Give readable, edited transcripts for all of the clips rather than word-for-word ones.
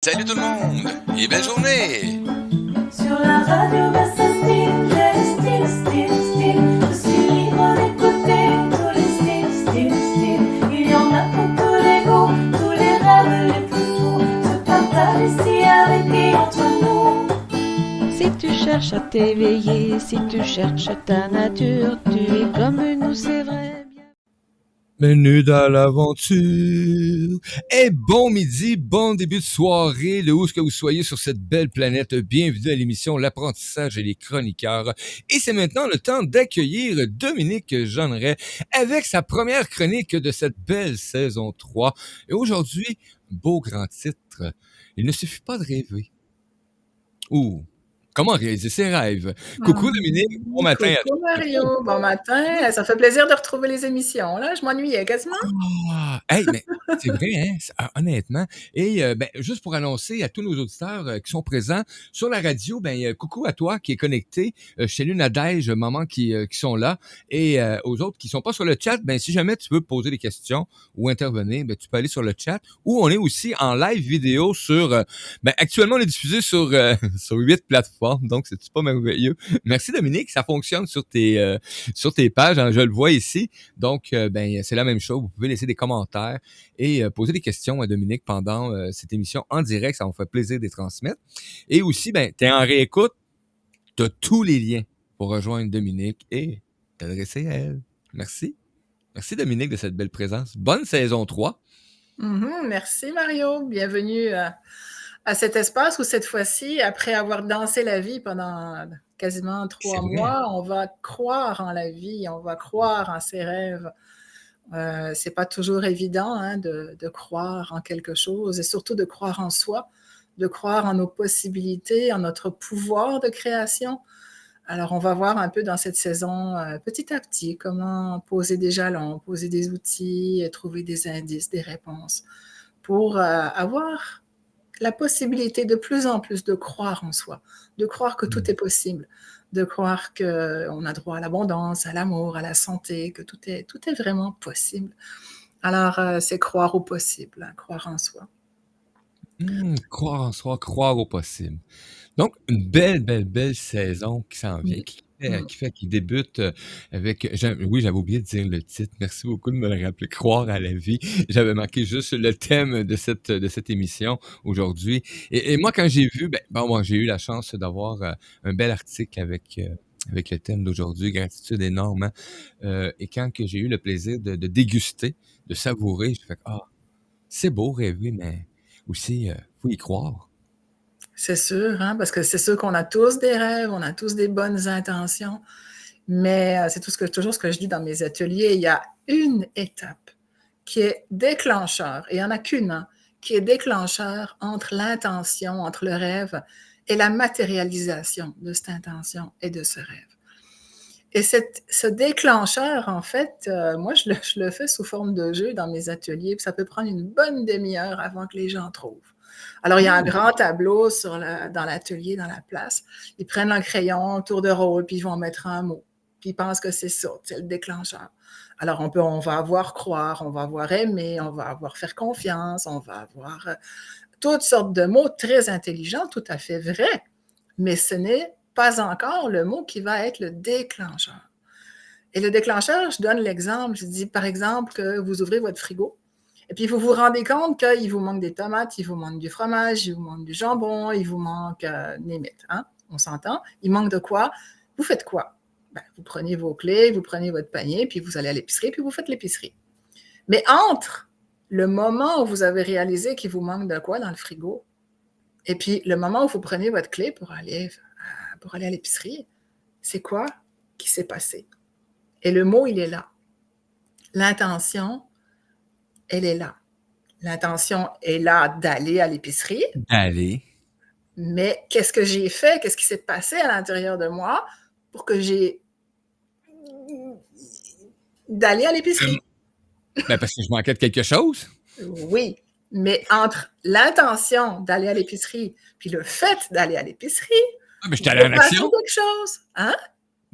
Salut tout le monde et belle journée! Sur la radio, ça style. Je suis libre d'écouter tous les styles. Il y en a pour tous les goûts, tous les rêves les plus fous se partagent ici avec et entre nous. Si tu cherches à t'éveiller, si tu cherches ta nature, tu es comme nous, c'est vrai. Bienvenue dans l'aventure. Et bon midi, bon début de soirée, le où que vous soyez sur cette belle planète. Bienvenue à l'émission L'apprentissage et les chroniqueurs. Et c'est maintenant le temps d'accueillir Dominique Jeanneret avec sa première chronique de cette belle saison 3. Et aujourd'hui, beau grand titre. Il ne suffit pas de rêver. Ou comment réaliser ses rêves. Coucou Dominique, bon matin. Coucou Mario, bon matin. Ça fait plaisir de retrouver les émissions. Là, je m'ennuyais quasiment. Hey, mais c'est vrai, hein, honnêtement. Et juste pour annoncer à tous nos auditeurs qui sont présents sur la radio, coucou à toi qui est connecté. Je salue Nadège, maman qui sont là. Et aux autres qui sont pas sur le chat, si jamais tu veux poser des questions ou intervenir, tu peux aller sur le chat. Ou on est aussi en live vidéo sur... actuellement, on est diffusé sur 8 plateformes. Donc, c'est pas merveilleux. Merci Dominique, ça fonctionne sur tes pages, hein, je le vois ici. Donc, c'est la même chose. Vous pouvez laisser des commentaires et poser des questions à Dominique pendant cette émission en direct. Ça me fait plaisir de les transmettre. Et aussi, t'es en réécoute, t'as tous les liens pour rejoindre Dominique et t'adresser à elle. Merci. Merci Dominique de cette belle présence. Bonne saison 3. Merci Mario. Bienvenue à cet espace où cette fois-ci, après avoir dansé la vie pendant quasiment 3 mois, on va croire en la vie, on va croire en ses rêves. C'est pas toujours évident de croire en quelque chose et surtout de croire en soi, de croire en nos possibilités, en notre pouvoir de création. Alors, on va voir un peu dans cette saison, petit à petit, comment poser des jalons, poser des outils, trouver des indices, des réponses pour avoir la possibilité de plus en plus de croire en soi, de croire que tout est possible, de croire qu'on a droit à l'abondance, à l'amour, à la santé, que tout est vraiment possible. Alors, c'est croire au possible, croire en soi. Croire en soi, croire au possible. Donc, une belle saison qui s'en vient, qui débute avec... Oui, j'avais oublié de dire le titre. Merci beaucoup de me le rappeler. Croire à la vie. J'avais marqué juste le thème de cette émission aujourd'hui. Et moi, quand j'ai vu... moi, j'ai eu la chance d'avoir un bel article avec le thème d'aujourd'hui. Gratitude énorme. Et quand que j'ai eu le plaisir de déguster, de savourer, j'ai fait c'est beau rêver, mais aussi, faut y croire. C'est sûr, parce que c'est sûr qu'on a tous des rêves, on a tous des bonnes intentions, mais c'est toujours ce que je dis dans mes ateliers. Il y a une étape qui est déclencheur, et il n'y en a qu'une, qui est déclencheur entre l'intention, entre le rêve et la matérialisation de cette intention et de ce rêve. Et ce déclencheur, en fait, moi, je le fais sous forme de jeu dans mes ateliers, puis ça peut prendre une bonne demi-heure avant que les gens trouvent. Alors, il y a un grand tableau dans l'atelier, dans la place. Ils prennent un crayon, tour de rôle, puis ils vont mettre un mot. Puis ils pensent que c'est ça, c'est le déclencheur. Alors, on va avoir croire, on va avoir aimer, on va avoir faire confiance, on va avoir toutes sortes de mots très intelligents, tout à fait vrais. Mais ce n'est pas encore le mot qui va être le déclencheur. Et le déclencheur, je donne l'exemple. Je dis, par exemple, que vous ouvrez votre frigo. Et puis, vous vous rendez compte qu'il vous manque des tomates, il vous manque du fromage, il vous manque du jambon, il vous manque on s'entend. Il manque de quoi? Vous faites quoi? Vous prenez vos clés, vous prenez votre panier, puis vous allez à l'épicerie, puis vous faites l'épicerie. Mais entre le moment où vous avez réalisé qu'il vous manque de quoi dans le frigo, et puis le moment où vous prenez votre clé pour aller à l'épicerie, c'est quoi qui s'est passé? Et le mot, il est là. L'intention, elle est là. L'intention est là d'aller à l'épicerie. D'aller. Mais qu'est-ce que j'ai fait? Qu'est-ce qui s'est passé à l'intérieur de moi pour que d'aller à l'épicerie? Parce que je manquais de quelque chose? Oui, mais entre l'intention d'aller à l'épicerie puis le fait d'aller à l'épicerie, mais j'étais allé en action. quelque chose,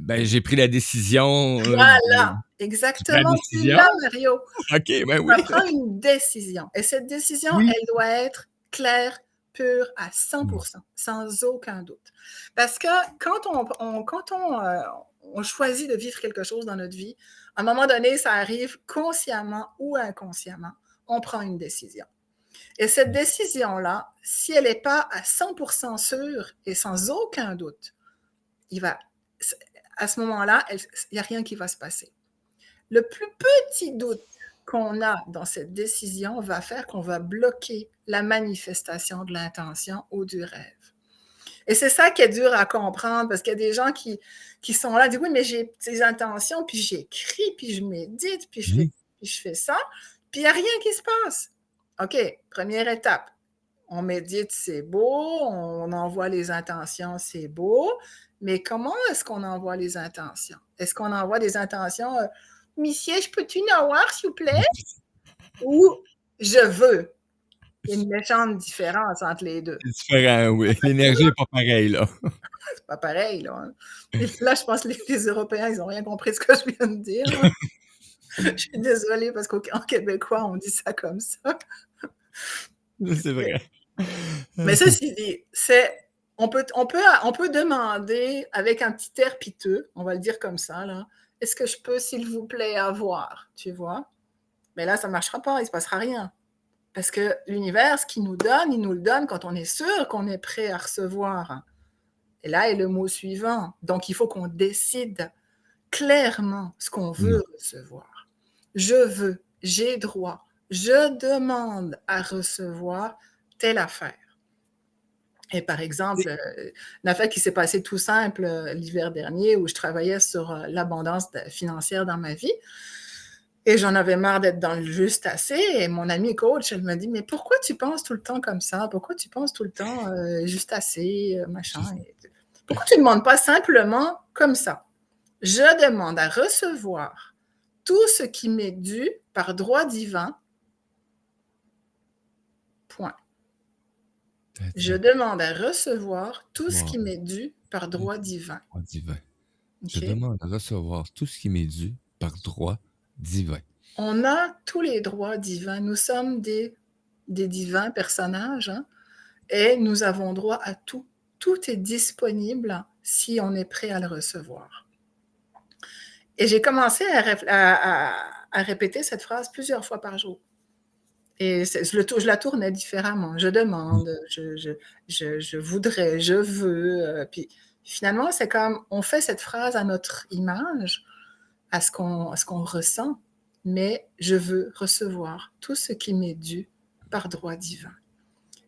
j'ai pris la décision. Voilà, exactement. C'est là, Mario. OK, oui. Ça prend une décision. Et cette décision, elle doit être claire, pur à 100%, sans aucun doute. Parce que quand on choisit de vivre quelque chose dans notre vie, à un moment donné, ça arrive consciemment ou inconsciemment, on prend une décision. Et cette décision-là, si elle n'est pas à 100% sûre et sans aucun doute, à ce moment-là, il n'y a rien qui va se passer. Le plus petit doute qu'on a dans cette décision va faire qu'on va bloquer la manifestation de l'intention ou du rêve. Et c'est ça qui est dur à comprendre, parce qu'il y a des gens qui sont là, disent oui, mais j'ai ces intentions, puis j'écris, puis je médite, puis je fais ça, puis il n'y a rien qui se passe. OK, première étape. On médite, c'est beau, on envoie les intentions, c'est beau, mais comment est-ce qu'on envoie les intentions? Est-ce qu'on envoie des intentions Monsieur, je peux-tu en avoir, s'il vous plaît? Ou je veux? Il y a une méchante différence entre les deux. C'est différent, oui. L'énergie n'est pas pareille, là. C'est pas pareil, là. Hein. Là, je pense que les Européens, ils n'ont rien compris de ce que je viens de dire. Hein. Je suis désolée, parce qu'en québécois, on dit ça comme ça. C'est vrai. Mais ceci dit, on peut demander avec un petit air piteux, on va le dire comme ça, là, est-ce que je peux, s'il vous plaît, avoir, tu vois? Mais là, ça ne marchera pas, il ne se passera rien. Parce que l'univers, ce qu'il nous donne, il nous le donne quand on est sûr qu'on est prêt à recevoir. Et là est le mot suivant. Donc, il faut qu'on décide clairement ce qu'on veut recevoir. Je veux, j'ai droit, je demande à recevoir telle affaire. Et par exemple, une affaire qui s'est passée tout simple l'hiver dernier, où je travaillais sur l'abondance financière dans ma vie, et j'en avais marre d'être dans le juste assez, et mon amie coach, elle me dit, mais pourquoi tu penses tout le temps comme ça? Pourquoi tu penses tout le temps juste assez, machin? Pourquoi tu ne demandes pas simplement comme ça? Je demande à recevoir tout ce qui m'est dû par droit divin, point. Je demande à recevoir tout ce qui m'est dû par droit divin. Divin. Okay? Je demande à recevoir tout ce qui m'est dû par droit divin. On a tous les droits divins. Nous sommes des divins personnages, hein, et nous avons droit à tout. Tout est disponible si on est prêt à le recevoir. Et j'ai commencé à répéter cette phrase plusieurs fois par jour. Et je la tournais différemment. Je demande, je voudrais, je veux. Puis finalement, c'est comme on fait cette phrase à notre image, à ce qu'on ressent, mais je veux recevoir tout ce qui m'est dû par droit divin.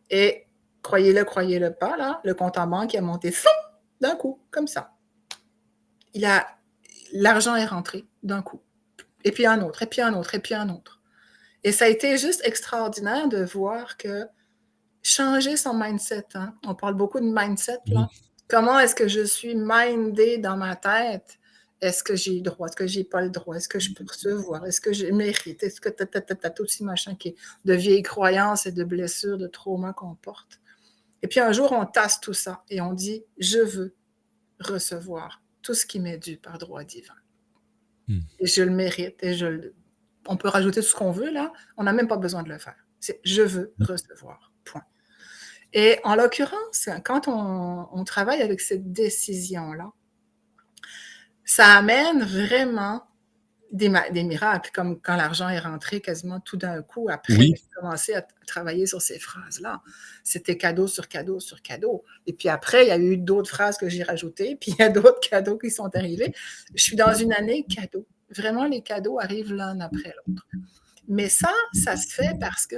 Et croyez-le pas, là, le compte en banque a monté d'un coup, comme ça. L'argent est rentré d'un coup. Et puis un autre, et puis un autre, et puis un autre. Et ça a été juste extraordinaire de voir que changer son mindset, hein? On parle beaucoup de mindset, là. Comment est-ce que je suis mindée dans ma tête? Est-ce que j'ai le droit? Est-ce que j'ai pas le droit? Est-ce que je peux recevoir? Est-ce que je mérite? Est-ce que tout ces machins qui est de vieilles croyances et de blessures, de traumas qu'on porte? Et puis un jour, on tasse tout ça et on dit, je veux recevoir tout ce qui m'est dû par droit divin. Et je le mérite et on peut rajouter tout ce qu'on veut, là. On n'a même pas besoin de le faire. C'est « je veux recevoir », point. Et en l'occurrence, quand on travaille avec cette décision-là, ça amène vraiment des miracles, comme quand l'argent est rentré quasiment tout d'un coup après j'ai commencé à travailler sur ces phrases-là. C'était cadeau sur cadeau sur cadeau. Et puis après, il y a eu d'autres phrases que j'ai rajoutées, puis il y a d'autres cadeaux qui sont arrivés. Je suis dans une année cadeau. Vraiment, les cadeaux arrivent l'un après l'autre. Mais ça se fait parce que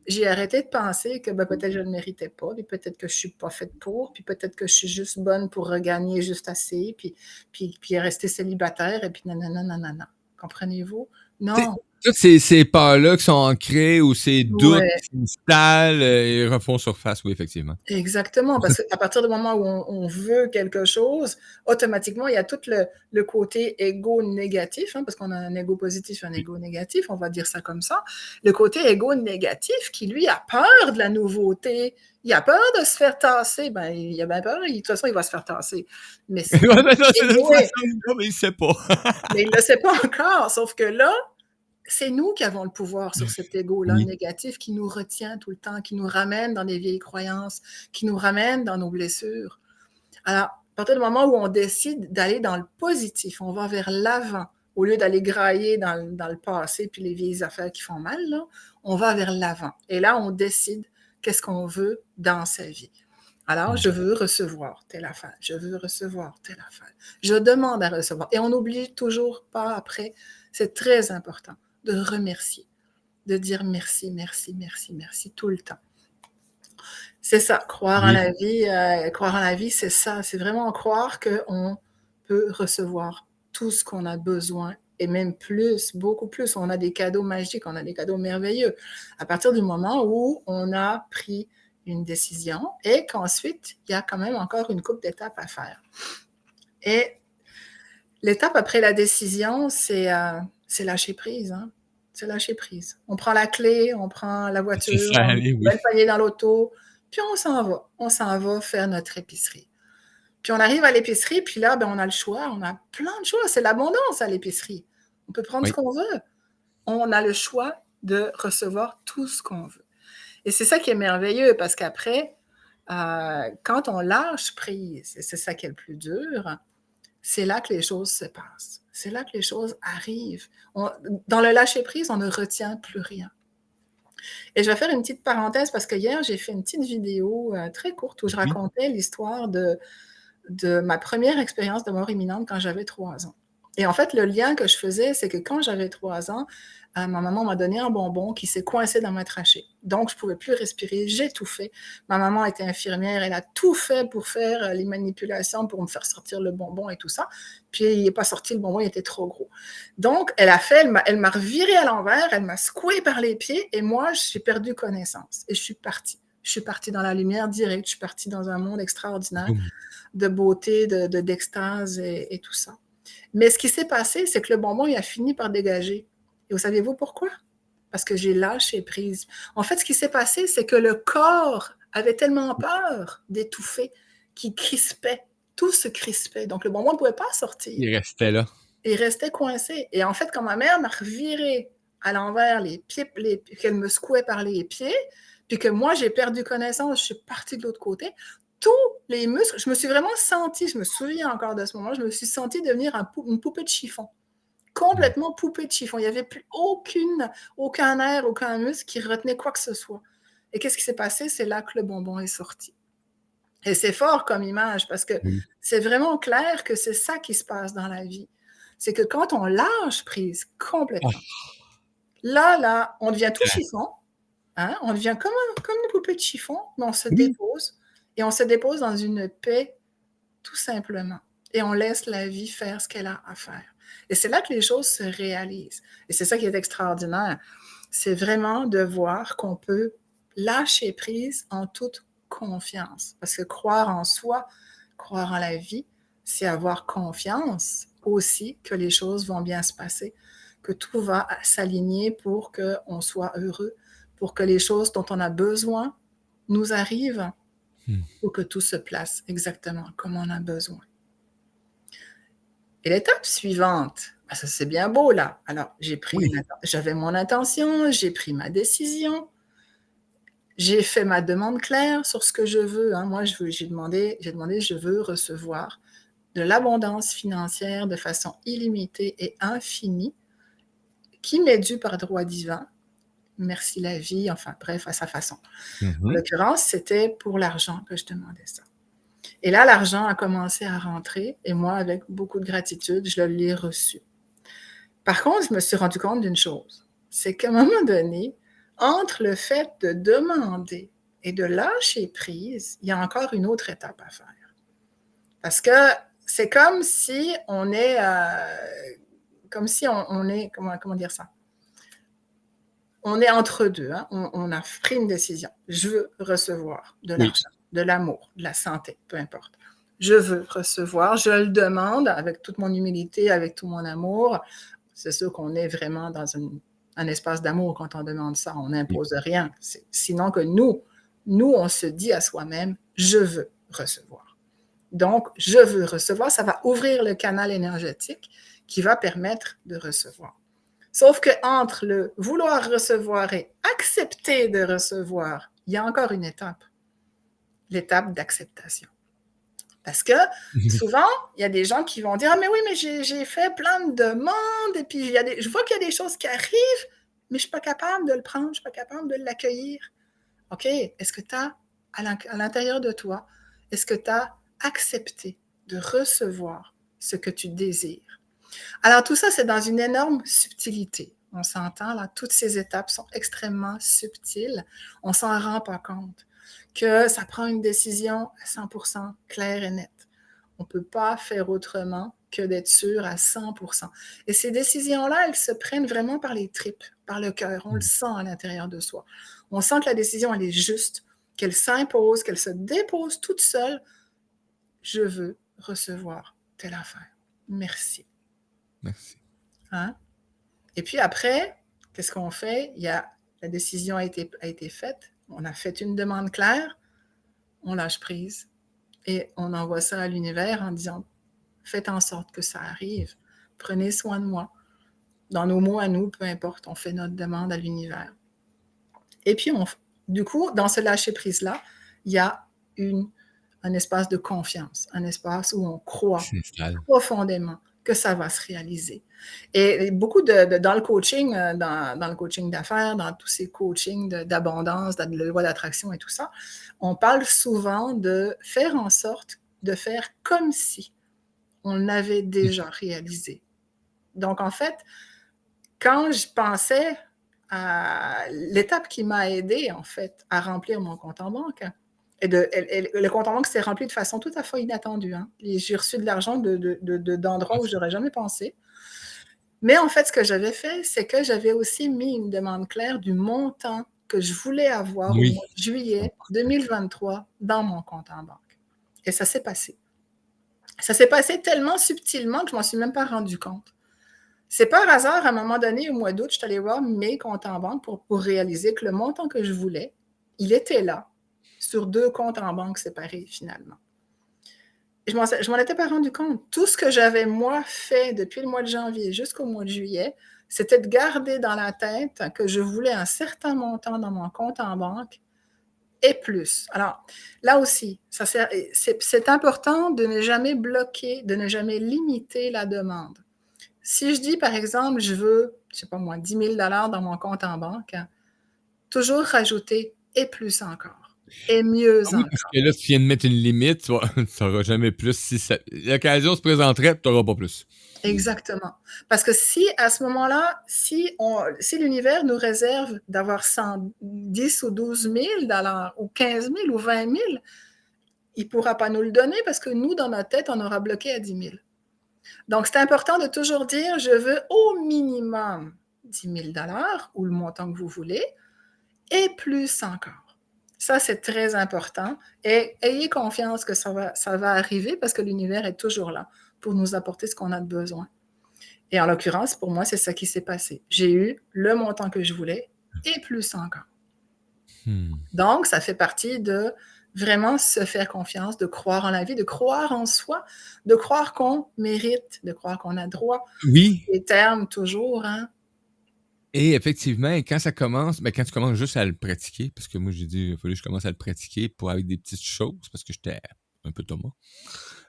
j'ai arrêté de penser que peut-être je ne le méritais pas, puis peut-être que je ne suis pas faite pour, puis peut-être que je suis juste bonne pour regagner juste assez, puis rester célibataire, et puis nanana. Comprenez-vous? Non. Toutes ces peurs-là qui sont ancrées ou ces doutes qui s'installent et refont surface, oui, effectivement. Exactement, parce qu'à partir du moment où on veut quelque chose, automatiquement, il y a tout le côté égo négatif, hein, parce qu'on a un égo positif et un égo négatif, on va dire ça comme ça. Le côté égo négatif qui, lui, a peur de la nouveauté, il a peur de se faire tasser. Ben, il a bien peur, de toute façon, il va se faire tasser. Mais il ne sait pas. Mais il ne le sait pas encore, sauf que là, c'est nous qui avons le pouvoir sur cet ego-là Oui. négatif qui nous retient tout le temps, qui nous ramène dans des vieilles croyances, qui nous ramène dans nos blessures. Alors, à partir du moment où on décide d'aller dans le positif, on va vers l'avant, au lieu d'aller grailler dans le passé puis les vieilles affaires qui font mal, là, on va vers l'avant. Et là, on décide qu'est-ce qu'on veut dans sa vie. Alors, je veux recevoir telle affaire, je veux recevoir telle affaire, je demande à recevoir. Et on n'oublie toujours pas après, c'est très important de remercier, de dire merci, merci, merci, merci tout le temps. C'est ça, croire en Oui. la vie, c'est ça, c'est vraiment croire qu'on peut recevoir tout ce qu'on a besoin et même plus, beaucoup plus. On a des cadeaux magiques, on a des cadeaux merveilleux. À partir du moment où on a pris une décision et qu'ensuite, il y a quand même encore une couple d'étapes à faire. Et l'étape après la décision, c'est lâcher prise, hein. C'est lâcher prise. On prend la clé, on prend la C'est voiture, ça, on allez, oui. met le panier dans l'auto, puis on s'en va. On s'en va faire notre épicerie. Puis on arrive à l'épicerie, puis là, ben, on a le choix, on a plein de choix. C'est l'abondance à l'épicerie. On peut prendre ce Oui. qu'on veut. On a le choix de recevoir tout ce qu'on veut. Et c'est ça qui est merveilleux, parce qu'après, quand on lâche prise, et c'est ça qui est le plus dur, c'est là que les choses se passent. C'est là que les choses arrivent. Dans le lâcher-prise, on ne retient plus rien. Et je vais faire une petite parenthèse parce que hier, j'ai fait une petite vidéo très courte où je racontais l'histoire de ma première expérience de mort imminente quand j'avais 3 ans. Et en fait, le lien que je faisais, c'est que quand j'avais 3 ans, ma maman m'a donné un bonbon qui s'est coincé dans ma trachée. Donc, je ne pouvais plus respirer, j'étouffais. Ma maman était infirmière, elle a tout fait pour faire les manipulations, pour me faire sortir le bonbon et tout ça. Puis, il n'est pas sorti, le bonbon, il était trop gros. Donc, elle m'a reviré à l'envers, elle m'a secoué par les pieds et moi, j'ai perdu connaissance. Et je suis partie. Je suis partie dans la lumière directe, je suis partie dans un monde extraordinaire Boum. de beauté, d'extase et tout ça. Mais ce qui s'est passé, c'est que le bonbon, il a fini par dégager. Et vous savez-vous pourquoi? Parce que j'ai lâché prise. En fait, ce qui s'est passé, c'est que le corps avait tellement peur d'étouffer qu'il crispait. Tout se crispait. Donc, le bonbon ne pouvait pas sortir. Il restait là. Il restait coincé. Et en fait, quand ma mère m'a reviré à l'envers les pieds, qu'elle me secouait par les pieds, puis que moi, j'ai perdu connaissance, je suis partie de l'autre côté, tous les muscles, je me suis vraiment sentie, je me souviens encore de ce moment, je me suis sentie devenir une poupée de chiffon. Complètement poupée de chiffon. Il n'y avait plus aucun nerf, aucun muscle qui retenait quoi que ce soit. Et qu'est-ce qui s'est passé? C'est là que le bonbon est sorti. Et c'est fort comme image parce que Oui. c'est vraiment clair que c'est ça qui se passe dans la vie. C'est que quand on lâche prise complètement, là, on devient tout chiffon, hein? On devient comme une poupée de chiffon, mais on se Oui. dépose et on se dépose dans une paix tout simplement. Et on laisse la vie faire ce qu'elle a à faire. Et c'est là que les choses se réalisent. Et c'est ça qui est extraordinaire. C'est vraiment de voir qu'on peut lâcher prise en toute confiance. Parce que croire en soi, croire en la vie, c'est avoir confiance aussi que les choses vont bien se passer, que tout va s'aligner pour qu'on soit heureux, pour que les choses dont on a besoin nous arrivent, pour que tout se place exactement comme on a besoin. Et l'étape suivante, ça c'est bien beau là. Alors, j'avais mon intention, j'ai pris ma décision, j'ai fait ma demande claire sur ce que je veux. Hein. Moi, j'ai demandé, je veux recevoir de l'abondance financière de façon illimitée et infinie, qui m'est due par droit divin. Merci la vie, enfin bref, à sa façon. En l'occurrence, c'était pour l'argent que je demandais ça. Et là, l'argent a commencé à rentrer et moi, avec beaucoup de gratitude, je l'ai reçu. Par contre, je me suis rendu compte d'une chose, c'est qu'à un moment donné, entre le fait de demander et de lâcher prise, il y a encore une autre étape à faire. Parce que c'est comme si on est, comment dire ça? On est entre deux, hein? On a pris une décision. Je veux recevoir de l'argent, de l'amour, de la santé, peu importe. Je veux recevoir, je le demande avec toute mon humilité, avec tout mon amour. C'est sûr qu'on est vraiment dans un espace d'amour quand on demande ça, on n'impose rien. Sinon que nous, on se dit à soi-même, je veux recevoir. Donc, je veux recevoir, ça va ouvrir le canal énergétique qui va permettre de recevoir. Sauf que entre le vouloir recevoir et accepter de recevoir, il y a encore une étape, l'étape d'acceptation. Parce que souvent, il y a des gens qui vont dire « Ah, mais oui, mais j'ai fait plein de demandes et puis je vois qu'il y a des choses qui arrivent, mais je ne suis pas capable de le prendre, je ne suis pas capable de l'accueillir. » OK, est-ce que tu as, à l'intérieur de toi, est-ce que tu as accepté de recevoir ce que tu désires? Alors, tout ça, c'est dans une énorme subtilité. On s'entend, là, toutes ces étapes sont extrêmement subtiles. On ne s'en rend pas compte que ça prend une décision à 100% claire et nette. On ne peut pas faire autrement que d'être sûr à 100%. Et ces décisions-là, elles se prennent vraiment par les tripes, par le cœur. On le sent à l'intérieur de soi. On sent que la décision, elle est juste, qu'elle s'impose, qu'elle se dépose toute seule. Je veux recevoir telle affaire. Merci. Merci. Hein? Et puis après, qu'est-ce qu'on fait? La décision a été faite. On a fait une demande claire. On lâche prise. Et on envoie ça à l'univers en disant « Faites en sorte que ça arrive. Prenez soin de moi. » Dans nos mots à nous, peu importe, on fait notre demande à l'univers. Et puis, du coup, dans ce lâcher-prise-là, il y a un espace de confiance, un espace où on croit profondément que ça va se réaliser. Et beaucoup dans le coaching, dans le coaching d'affaires, dans tous ces coachings d'abondance, de loi d'attraction et tout ça, on parle souvent de faire en sorte de faire comme si on l'avait déjà réalisé. Donc, en fait, quand je pensais à l'étape qui m'a aidée, en fait, à remplir mon compte en banque, et le compte en banque s'est rempli de façon tout à fait inattendue. Hein. J'ai reçu de l'argent d'endroits où je n'aurais jamais pensé. Mais en fait, ce que j'avais fait, c'est que j'avais aussi mis une demande claire du montant que je voulais avoir au mois de juillet 2023 dans mon compte en banque. Et ça s'est passé. Ça s'est passé tellement subtilement que je ne m'en suis même pas rendu compte. C'est par hasard, à un moment donné, au mois d'août, je suis allée voir mes comptes en banque pour réaliser que le montant que je voulais, il était là, sur 2 comptes en banque séparés, finalement. Je ne m'en étais pas rendu compte. Tout ce que j'avais, moi, fait depuis le mois de janvier jusqu'au mois de juillet, c'était de garder dans la tête que je voulais un certain montant dans mon compte en banque et plus. Alors, là aussi, c'est important de ne jamais bloquer, de ne jamais limiter la demande. Si je dis, par exemple, je veux, je ne sais pas moi, 10 000 $ dans mon compte en banque, toujours rajouter et plus encore. Et mieux encore. Parce que là, si tu viens de mettre une limite, tu n'auras jamais plus. Si l'occasion se présenterait, tu n'auras pas plus. Exactement. Parce que si, à ce moment-là, si l'univers nous réserve d'avoir 10 ou 12 000 $ ou 15 000 ou 20 000, il ne pourra pas nous le donner parce que nous, dans notre tête, on aura bloqué à 10 000. Donc, c'est important de toujours dire « je veux au minimum 10 000 $ ou le montant que vous voulez et plus encore ». Ça, c'est très important. Et ayez confiance que ça va arriver parce que l'univers est toujours là pour nous apporter ce qu'on a de besoin. Et en l'occurrence, pour moi, c'est ça qui s'est passé. J'ai eu le montant que je voulais et plus encore. Donc, ça fait partie de vraiment se faire confiance, de croire en la vie, de croire en soi, de croire qu'on mérite, de croire qu'on a droit. Oui. Les termes, toujours, hein. Et effectivement, quand ça commence, quand tu commences juste à le pratiquer, parce que moi, j'ai dit, il fallait que je commence à le pratiquer pour avec des petites choses, parce que j'étais un peu Thomas.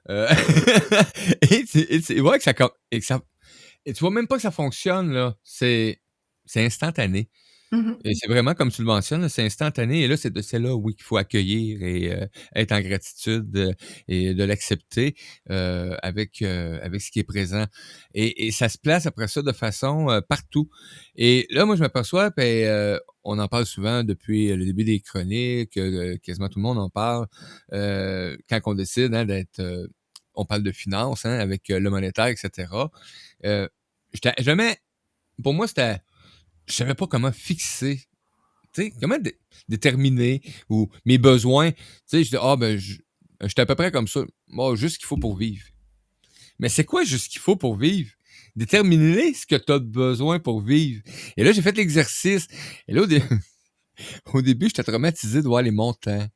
Et tu vois que et tu vois même pas que ça fonctionne, là. C'est instantané. Et c'est vraiment, comme tu le mentionnes, c'est instantané. Et là, c'est là, oui, qu'il faut accueillir et être en gratitude et de l'accepter avec ce qui est présent. Et ça se place après ça de façon partout. Et là, moi, je m'aperçois, on en parle souvent depuis le début des chroniques, quasiment tout le monde en parle, quand on décide d'être... on parle de finances, avec le monétaire, etc. Pour moi, je savais pas comment fixer, tu sais, comment déterminer ou mes besoins. Tu sais, je dis, j'étais à peu près comme ça. Bon, juste ce qu'il faut pour vivre. Mais c'est quoi juste ce qu'il faut pour vivre? Déterminer ce que tu as besoin pour vivre. Et là, j'ai fait l'exercice. Et là, au début, j'étais traumatisé de voir les montants.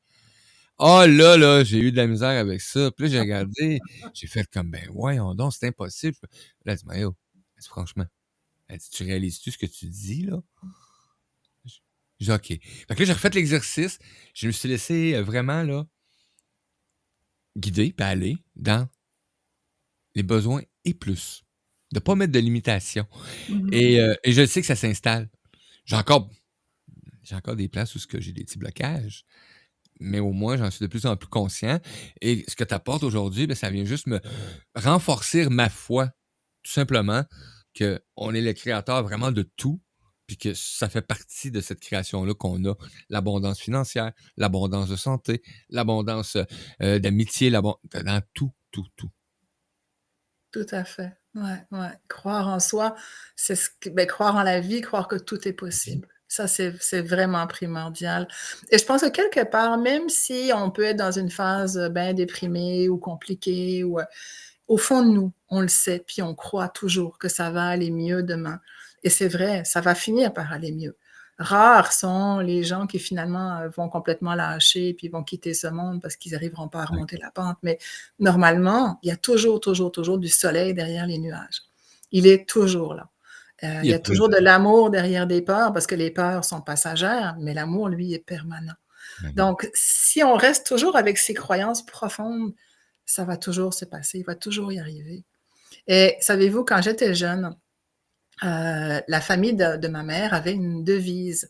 Là, j'ai eu de la misère avec ça. Puis là, j'ai regardé, j'ai fait comme, voyons donc, c'est impossible. Là, je dis, franchement, Elle dit: «Tu réalises-tu ce que tu dis, là?» Je dis: «OK». Fait que là, j'ai refait l'exercice. Je me suis laissé, vraiment, là, guider puis aller dans les besoins et plus. De pas mettre de limitation Mhm. et je sais que ça s'installe. J'ai encore j'ai encore des places où ce que j'ai des petits blocages, mais au moins, j'en suis de plus en plus conscient et ce que tu apportes aujourd'hui, ben, ça vient juste me renforcer ma foi, tout simplement, qu'on est le créateur vraiment de tout, puis que ça fait partie de cette création-là qu'on a l'abondance financière, l'abondance de santé, l'abondance, d'amitié, dans tout, tout, tout. Tout à fait. Ouais, ouais. Croire en soi, c'est ce que ben, croire en la vie, croire que tout est Mmh. possible. Ça, c'est vraiment primordial et je pense que quelque part, même si on peut être dans une phase, ben déprimée ou compliquée ou, au fond de nous, on le sait, puis on croit toujours que ça va aller mieux demain et c'est vrai, ça va finir par aller mieux. Rares sont les gens qui finalement, vont complètement lâcher puis vont quitter ce monde parce qu'ils n'arriveront pas à Ouais. remonter la pente, mais normalement, il y a toujours, toujours, toujours du soleil derrière les nuages. Il est toujours là. Il Il y y a a plus toujours de l'amour derrière des peurs parce que les peurs sont passagères, mais l'amour, lui, est permanent. maintenant. Donc, si on reste toujours avec ces croyances profondes, ça va toujours se passer, il va toujours y arriver. Et savez-vous, quand j'étais jeune, la famille de ma mère avait une devise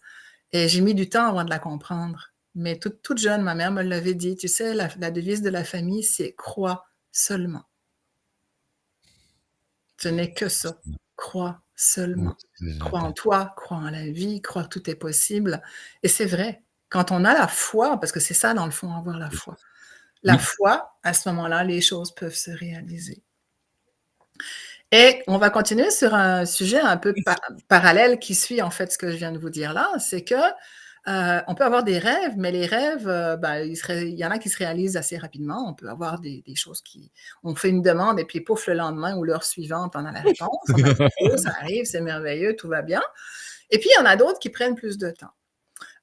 et j'ai mis du temps avant de la comprendre. Mais toute jeune, ma mère me l'avait dit, tu sais, la devise de la famille, c'est crois seulement. Ce n'est que ça. Crois Oui, seulement. c'est Crois en j'entends. toi, crois en la vie, crois que tout est possible. Et c'est vrai. Quand on a la foi, parce que c'est ça dans le fond, avoir la foi. La Oui. foi, à ce moment-là, les choses peuvent se réaliser. Et on va continuer sur un sujet un peu parallèle qui suit en fait ce que je viens de vous dire là, c'est que on peut avoir des rêves, mais les rêves, ben, il y en a qui se réalisent assez rapidement. On peut avoir des choses qui, on fait une demande et puis pouf, le lendemain ou l'heure suivante, on a la réponse, on a le cadeau, ça arrive, c'est merveilleux, tout va bien. Et puis il y en a d'autres qui prennent plus de temps.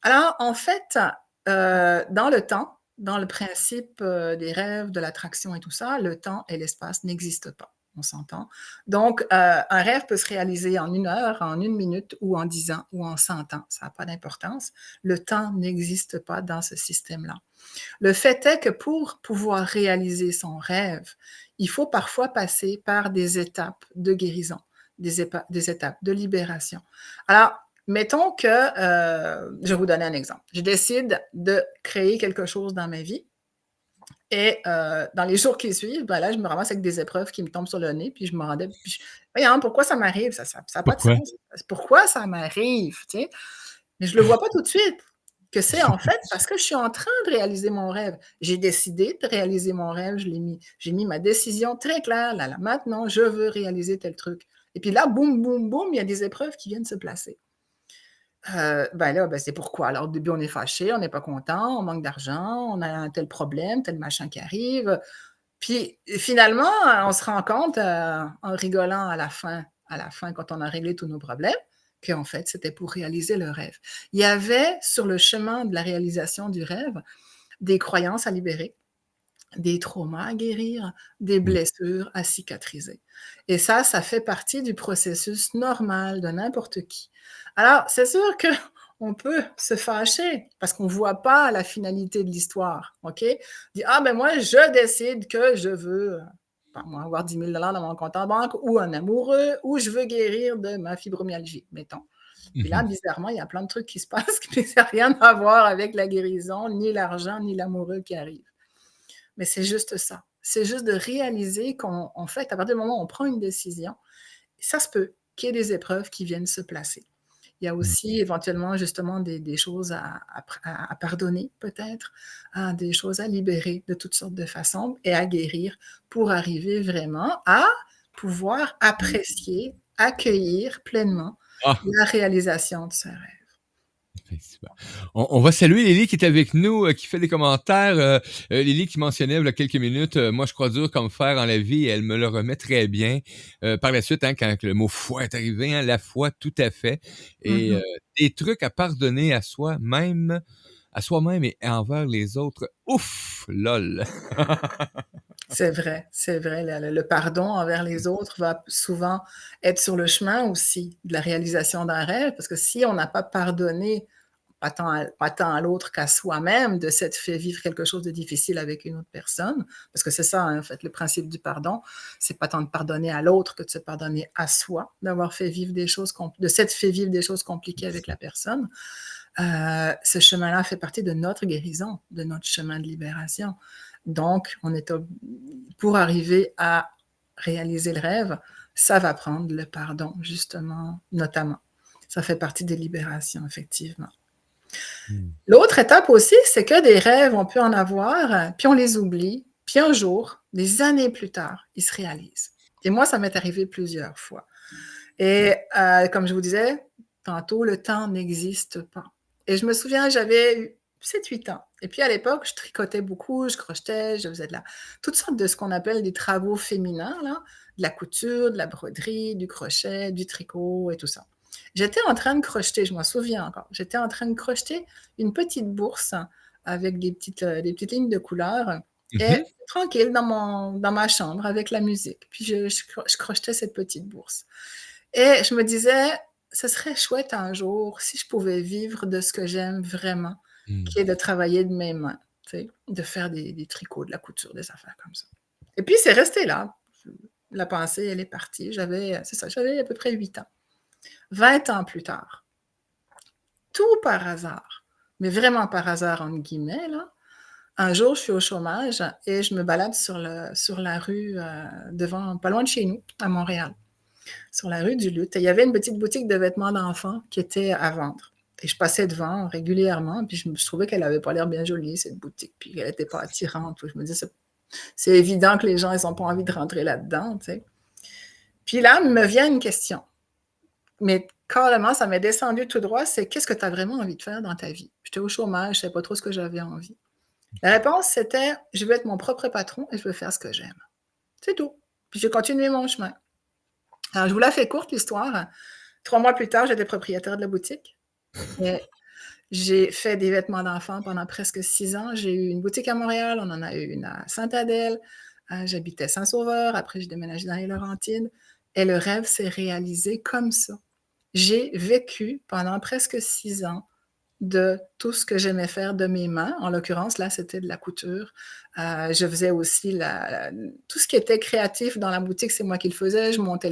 Alors en fait, dans le temps, dans le principe des rêves, de l'attraction et tout ça, le temps et l'espace n'existent pas. On s'entend. Donc, un rêve peut se réaliser en 1 heure, en 1 minute, ou en 10 ans, ou en 100 ans. Ça n'a pas d'importance. Le temps n'existe pas dans ce système-là. Le fait est que pour pouvoir réaliser son rêve, il faut parfois passer par des étapes de guérison, des étapes de libération. Alors, mettons que, je vais vous donner un exemple. Je décide de créer quelque chose dans ma vie et dans les jours qui suivent, ben là, je me ramasse avec des épreuves qui me tombent sur le nez, puis je me rendais, voyons, pourquoi ça m'arrive? Ça n'a pas de Pourquoi? sens. Pourquoi ça m'arrive? Tu sais? Mais je le vois pas tout de suite, que c'est en fait parce que je suis en train de réaliser mon rêve. J'ai décidé de réaliser mon rêve, j'ai mis ma décision très claire, là, maintenant, je veux réaliser tel truc. Et puis là, boum, boum, boum, il y a des épreuves qui viennent se placer. Ben là, ben c'est pourquoi. Alors au début, on est fâché, on n'est pas content, on manque d'argent, on a un tel problème, tel machin qui arrive. Puis finalement, on se rend compte, en rigolant à la fin, quand on a réglé tous nos problèmes, qu'en fait, c'était pour réaliser le rêve. Il y avait sur le chemin de la réalisation du rêve des croyances à libérer, des traumas à guérir, des Oui. blessures à cicatriser. Et ça fait partie du processus normal de n'importe qui. Alors, c'est sûr que on peut se fâcher parce qu'on ne voit pas la finalité de l'histoire. OK? Dit, ah ben moi, je décide que je veux moi, avoir 10 000 dans mon compte en banque ou un amoureux ou je veux guérir de ma fibromyalgie, mettons. Puis là, Mmh. bizarrement, il y a plein de trucs qui se passent qui n'ont rien à voir avec la guérison, ni l'argent, ni l'amoureux qui arrive. Mais c'est juste ça. C'est juste de réaliser qu'en fait, à partir du moment où on prend une décision, ça se peut qu'il y ait des épreuves qui viennent se placer. Il y a Mmh. aussi éventuellement justement des choses à pardonner peut-être, des choses à libérer de toutes sortes de façons et à guérir pour arriver vraiment à pouvoir apprécier, accueillir pleinement Ah! la réalisation de ce rêve. Effectivement. On va saluer Lily qui est avec nous, qui fait des commentaires. Lily qui mentionnait il y a quelques minutes, moi je crois dur comme fer en la vie et elle me le remet très bien. Par la suite, hein, quand le mot foi est arrivé, hein, la foi, tout à fait. Et Mhm. des trucs à pardonner à soi-même et envers les autres. Ouf! Lol! C'est vrai, c'est vrai. Le pardon envers les autres va souvent être sur le chemin aussi de la réalisation d'un rêve, parce que si on n'a pas pardonné, pas tant à l'autre qu'à soi-même, de s'être fait vivre quelque chose de difficile avec une autre personne, parce que c'est ça, hein, en fait, le principe du pardon, c'est pas tant de pardonner à l'autre que de se pardonner à soi, d'avoir fait vivre des choses, de s'être fait vivre des choses compliquées avec la personne. Ce chemin-là fait partie de notre guérison, de notre chemin de libération. Donc, pour arriver à réaliser le rêve, ça va prendre le pardon, justement, notamment. Ça fait partie des libérations, effectivement. L'autre étape aussi, c'est que des rêves, on peut en avoir, puis on les oublie, puis un jour, des années plus tard, ils se réalisent. Et moi, ça m'est arrivé plusieurs fois. Et comme je vous disais tantôt, le temps n'existe pas. Et je me souviens, j'avais 7-8 ans. Et puis à l'époque, je tricotais beaucoup, je crochetais, je faisais toutes sortes de ce qu'on appelle des travaux féminins, là, de la couture, de la broderie, du crochet, du tricot et tout ça. J'étais en train de crocheter, je m'en souviens encore, j'étais en train de crocheter une petite bourse avec des petites lignes de couleurs et tranquille dans ma chambre avec la musique. Puis je crochetais cette petite bourse. Et je me disais, ce serait chouette un jour si je pouvais vivre de ce que j'aime vraiment, qui est de travailler de mes mains, de faire des tricots, de la couture, des affaires comme ça. Et puis c'est resté là. La pensée, elle est partie. J'avais à peu près 8 ans. 20 ans plus tard, tout par hasard, mais vraiment par hasard, entre guillemets, là, un jour, je suis au chômage et je me balade sur la rue pas loin de chez nous, à Montréal, sur la rue du Luth. Et il y avait une petite boutique de vêtements d'enfants qui était à vendre. Et je passais devant régulièrement, puis je trouvais qu'elle n'avait pas l'air bien jolie, cette boutique, puis qu'elle n'était pas attirante. Je me disais, c'est évident que les gens, ils n'ont pas envie de rentrer là-dedans, tu sais. Puis là, me vient une question. Mais carrément, ça m'est descendu tout droit, c'est qu'est-ce que tu as vraiment envie de faire dans ta vie? J'étais au chômage, je ne savais pas trop ce que j'avais envie. La réponse, c'était, je veux être mon propre patron et je veux faire ce que j'aime. C'est tout. Puis j'ai continué mon chemin. Alors, je vous la fais courte, l'histoire. 3 mois plus tard, j'étais propriétaire de la boutique. Et j'ai fait des vêtements d'enfants pendant presque 6 ans. J'ai eu une boutique à Montréal, on en a eu une à Sainte-Adèle. J'habitais Saint-Sauveur. Après, j'ai déménagé dans les Laurentides. Et le rêve s'est réalisé comme ça. J'ai vécu pendant presque 6 ans de tout ce que j'aimais faire de mes mains. En l'occurrence, là, c'était de la couture. Je faisais aussi tout ce qui était créatif dans la boutique, c'est moi qui le faisais. Je montais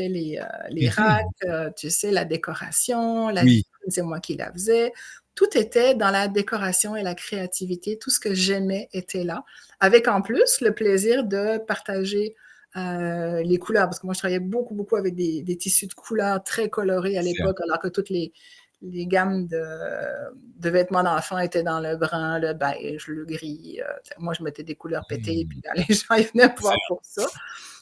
les racks, tu sais, la décoration, la vitrine, c'est moi qui la faisais. Tout était dans la décoration et la créativité. Tout ce que j'aimais était là, avec en plus le plaisir de partager les couleurs, parce que moi, je travaillais beaucoup, beaucoup avec des tissus de couleurs très colorés à l'époque, alors que toutes les gammes de vêtements d'enfants étaient dans le brun, le beige, le gris. Moi, je mettais des couleurs pétées, puis les gens, ils venaient voir pour ça.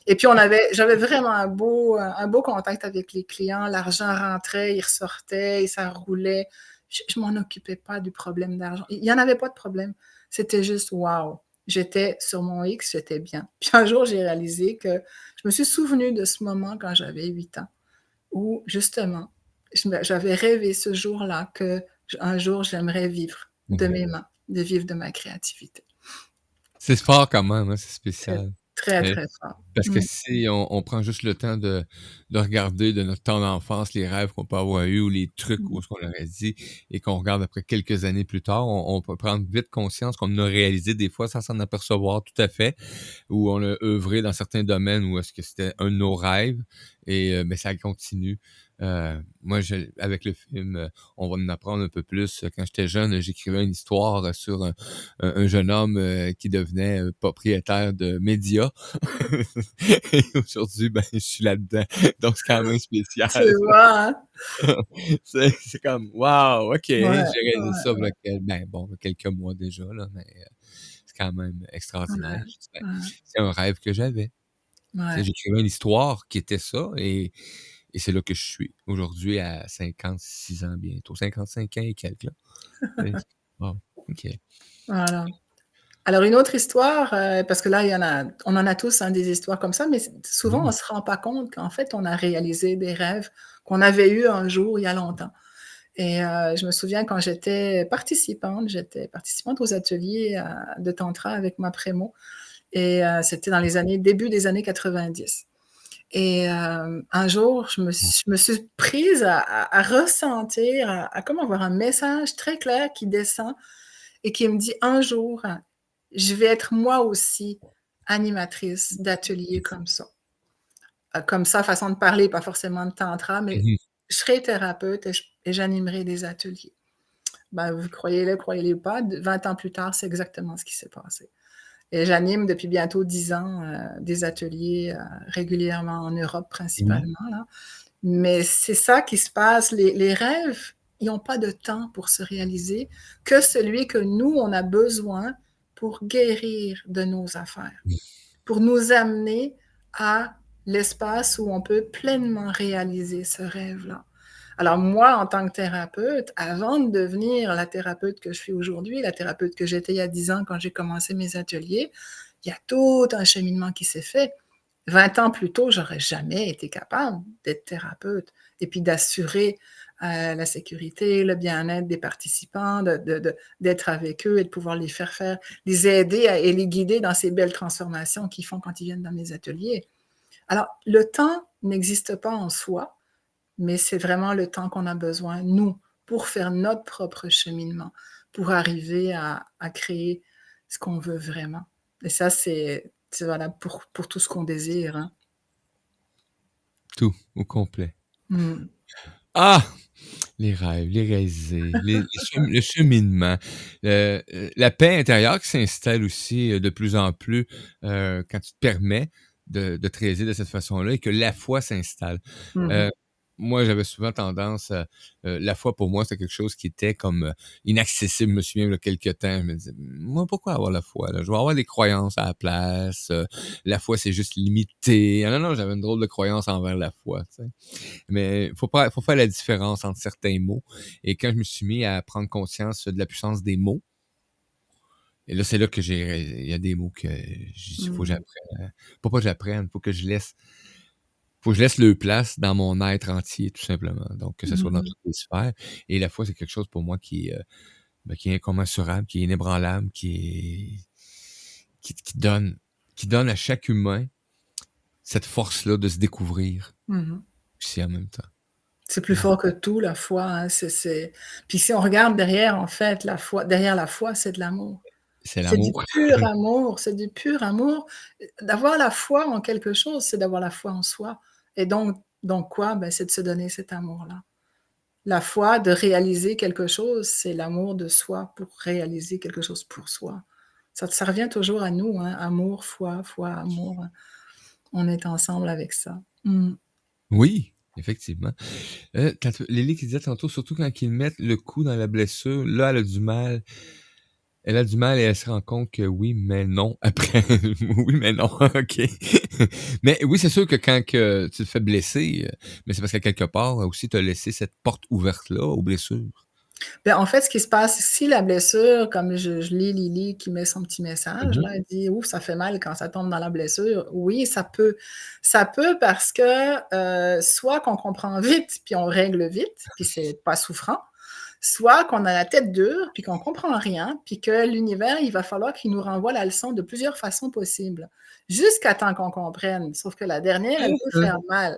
Et puis, j'avais vraiment un beau contact avec les clients. L'argent rentrait, il ressortait, et ça roulait. Je m'en occupais pas du problème d'argent. Il n'y en avait pas de problème. C'était juste, wow, j'étais sur mon X, j'étais bien. Puis un jour, j'ai réalisé que je me suis souvenue de ce moment quand j'avais 8 ans, où justement, j'avais rêvé ce jour-là qu'un jour, j'aimerais vivre de mes mains, de vivre de ma créativité. C'est fort quand même, hein, c'est spécial. Très, très fort. Parce que si on prend juste le temps de regarder de notre temps d'enfance les rêves qu'on peut avoir eus ou les trucs ou ce qu'on aurait dit et qu'on regarde après quelques années plus tard, on peut prendre vite conscience qu'on a réalisé des fois sans s'en apercevoir tout à fait, ou on a œuvré dans certains domaines où est-ce que c'était un de nos rêves et mais ça continue. Moi, avec le film, on va en apprendre un peu plus. Quand j'étais jeune, j'écrivais une histoire sur un jeune homme qui devenait propriétaire de médias. Et aujourd'hui, ben, je suis là-dedans. Donc, c'est quand même spécial. Tu vois, hein? C'est comme, wow, OK, j'ai Ouais, réalisé ça quelques mois déjà, là, mais c'est quand même extraordinaire. ouais. C'est un rêve que j'avais. Ouais. J'écrivais une histoire qui était ça et c'est là que je suis aujourd'hui à 56 ans bientôt, 55 ans et quelques là. Wow, OK. Voilà. Alors une autre histoire, parce que là, on en a tous, hein, des histoires comme ça, mais souvent, on se rend pas compte qu'en fait, on a réalisé des rêves qu'on avait eus un jour, il y a longtemps. Et je me souviens quand j'étais participante aux ateliers de tantra avec ma prémo. Et c'était dans les début des années 90. Et un jour, je me suis prise à ressentir, à comme avoir un message très clair qui descend et qui me dit: «Un jour, je vais être moi aussi animatrice d'ateliers comme ça». Comme ça, façon de parler, pas forcément de tantra, mais Mmh. je serai thérapeute et j'animerai des ateliers. Ben, vous croyez-le ou pas, 20 ans plus tard, c'est exactement ce qui s'est passé. Et j'anime depuis bientôt 10 ans, des ateliers, régulièrement en Europe Oui. principalement là. Mais c'est ça qui se passe, les rêves, ils ont pas de temps pour se réaliser, que celui que nous, on a besoin pour guérir de nos affaires, pour nous amener à l'espace où on peut pleinement réaliser ce rêve-là. Alors moi, en tant que thérapeute, avant de devenir la thérapeute que je suis aujourd'hui, la thérapeute que j'étais il y a 10 ans quand j'ai commencé mes ateliers, il y a tout un cheminement qui s'est fait. 20 ans plus tôt, j'aurais jamais été capable d'être thérapeute et puis d'assurer, la sécurité, le bien-être des participants, d'être avec eux et de pouvoir les aider et les guider dans ces belles transformations qu'ils font quand ils viennent dans mes ateliers. Alors, le temps n'existe pas en soi, mais c'est vraiment le temps qu'on a besoin, nous, pour faire notre propre cheminement, pour arriver à créer ce qu'on veut vraiment. Et ça, c'est valable pour tout ce qu'on désire, hein. Tout, au complet. Mmh. Ah! Les rêves, les réalisés, le cheminement, la paix intérieure qui s'installe aussi, de plus en plus, quand tu te permets de te réaliser de cette façon-là et que la foi s'installe. Mmh mh. Heu, Moi, j'avais souvent tendance à la foi pour moi, c'était quelque chose qui était comme, inaccessible. Je me souviens, il y a quelque temps, je me disais: «Moi, pourquoi avoir la foi, là? Je vais avoir des croyances à la place, la foi, c'est juste limité». Ah non, non, j'avais une drôle de croyance envers la foi, tu sais? Mais faut faire la différence entre certains mots et quand je me suis mis à prendre conscience de la puissance des mots et là, c'est là que il y a des mots que j'ai dit: «Faut que Mmh. j'apprenne». Pas que j'apprenne, faut que je laisse leur place dans mon être entier, tout simplement. Donc que ce soit dans Mmh. toutes les sphères et la foi, c'est quelque chose pour moi qui est incommensurable, qui est inébranlable, qui donne à chaque humain cette force-là de se découvrir Mmh. aussi en même temps. C'est plus fort que tout, la foi, hein. C'est Puis si on regarde derrière, en fait, derrière la foi, c'est de l'amour. C'est C'est du l'amour. pur amour, c'est du pur amour. D'avoir la foi en quelque chose, c'est d'avoir la foi en soi et donc quoi? Ben, c'est de se donner cet amour-là. La foi, de réaliser quelque chose, c'est l'amour de soi pour réaliser quelque chose pour soi. Ça revient toujours à nous, hein, amour, foi, amour, hein. On est ensemble avec ça. Mmh. Oui, effectivement. Quand Lily qui disait tantôt, surtout quand ils mettent le coup dans la blessure, là, elle a du mal et elle se rend compte que oui, mais non après. Oui, mais non, OK. Mais oui, c'est sûr que quand que tu te fais blesser, mais c'est parce qu'à quelque part aussi tu as laissé cette porte ouverte-là aux blessures. Ben, en fait, ce qui se passe, si la blessure, comme je lis Lily qui met son petit message Mmh. là, elle dit: «Ouf, ça fait mal quand ça tombe dans la blessure». Oui, ça peut. Ça peut parce que, soit qu'on comprend vite, puis on règle vite, puis c'est pas souffrant, soit qu'on a la tête dure, puis qu'on comprend rien, puis que l'univers, il va falloir qu'il nous renvoie la leçon de plusieurs façons possibles, jusqu'à temps qu'on comprenne. Sauf que la dernière, elle peut faire mal.